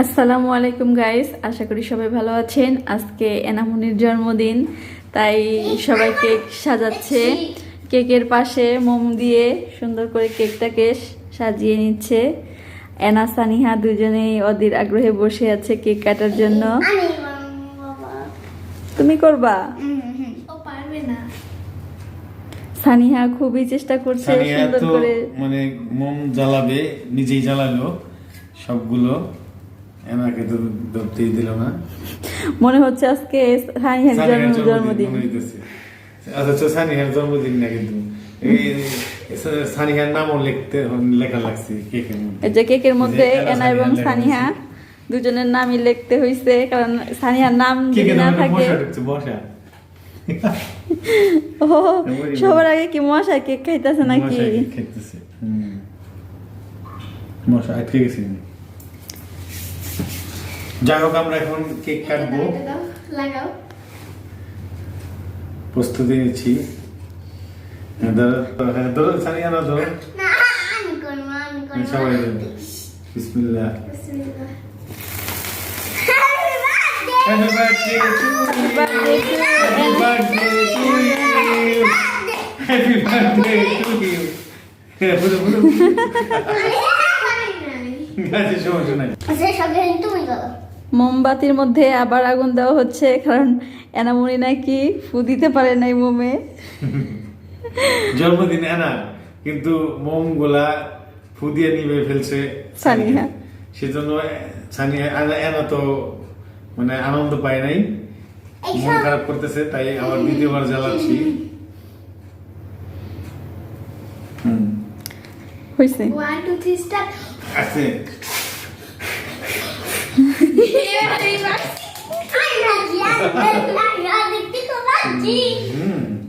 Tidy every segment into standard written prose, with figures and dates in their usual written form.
আসসালামু আলাইকুম গাইস, আশা করি সবাই ভালো আছেন। আজকে এনামুনির জন্মদিন, তাই সবাই কেক সাজাচ্ছে। কেকের পাশে মোম দিয়ে সুন্দর করে কেকটাকে সাজিয়ে নিচ্ছে। এনা সানিহা দুজনেই অধীর আগ্রহে বসে আছে কেক কাটার জন্য। তুমি করবা? ও পারবে না। সানিহা খুবই চেষ্টা করছে সুন্দর করে, মানে মোম জ্বালাবে, নিজেই জ্বালালো সবগুলো, এনাকে তো ধরতেই দিল না। মনে হচ্ছে আজকে সানিহার জন্মদিন। আচ্ছা, সানিহার জন্মদিন না, কিন্তু সানিহার নামও লেখা লাগছে কেকের মধ্যে। এই যে কেকের মধ্যে এনা এবং সানিহা দুজনের নামই লিখতে হয়েছে, কারণ সানিহার নাম যদি না থাকে। ও সবার আগে কি মশা কেক খাইতেছে নাকি? মশা আটকে গেছে। যাই হোক, আমরা এখন কেক কাটবো, লাগাও। প্রস্তুতি নিচ্ছি। ধরো সানিয়া, না ধরো, সবাই বিসমিল্লাহ। Happy birthday to you. Happy birthday to you. Happy birthday to you. বলো বলো। গাছে সমস্যা নাই। মোমবাতির মধ্যে আবার আগুন দেওয়া হচ্ছে, কারণ এনামুনি নাকি ফু দিতে পারে নাই মোমে। জন্মদিন এনা, কিন্তু মোম গুলা ফু দিয়ে নিবে ফেলছে সানিয়া। সেজন্য সানিয়া এনা তো মানে আনন্দ পায় নাই, মন খারাপ করতেছে, তাই আবার দ্বিতীয়বার জ্বালাচ্ছি। হইছে 1 2 3 স্টার্ট। আছে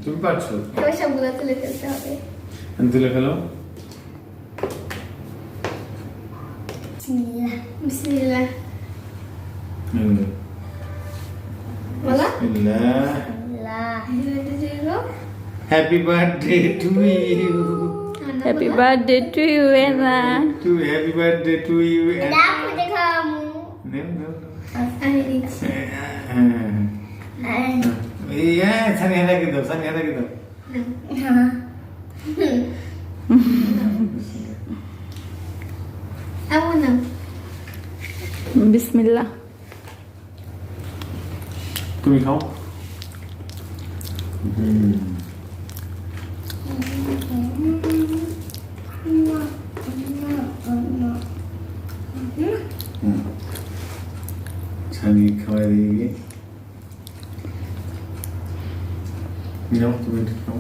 তুমি পারছো, সবগুলো তুলে ফেলতে হবে। তুলে ফেলো। বিসমিল্লাহ বিসমিল্লাহ বলা। Happy birthday to you. Happy birthday to you Ena. Happy birthday to you. Sania রেখে দাও, সানিয়া রেখে দাও। বিসমিল্লাহ। তুমি খাও। ছানি খাওয়াই দিয়ে নাও, তুমি খাও।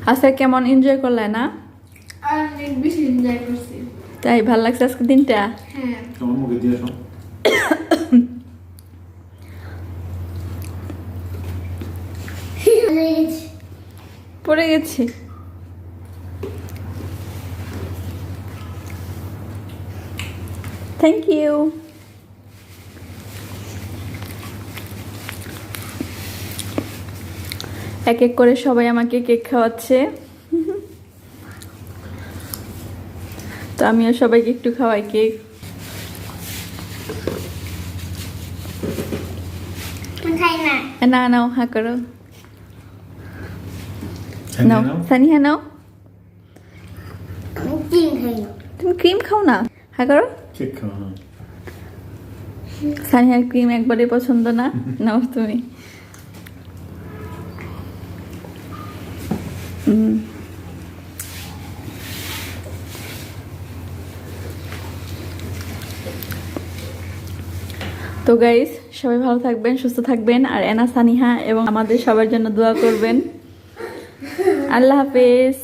আজকে কেমন এনজয় করলে না? অনেক বেশি এনজয় করছি। তাই ভাল লাগছে আজকে দিনটা? হ্যাঁ। তোমার মুখে দিয়ে আসো। পড়ে গেছি। Thank you. এক এক করে সবাই আমাকে কেক খাওয়াচ্ছে, তো আমিও সবাইকে একটু খাওয়াই কেক। না নাও, হ্যাঁ করো, নাও সানিয়া নাও। তুমি ক্রিম খাও না, হ্যাঁ করো। কেক খাও। সানিয়ার ক্রিম একবারে পছন্দ না, নাও তুমি। তো গাইস, সবাই ভালো থাকবেন, সুস্থ থাকবেন, আর এনা সানিহা এবং আমাদের সবার জন্য দোয়া করবেন। আল্লাহ হাফেজ।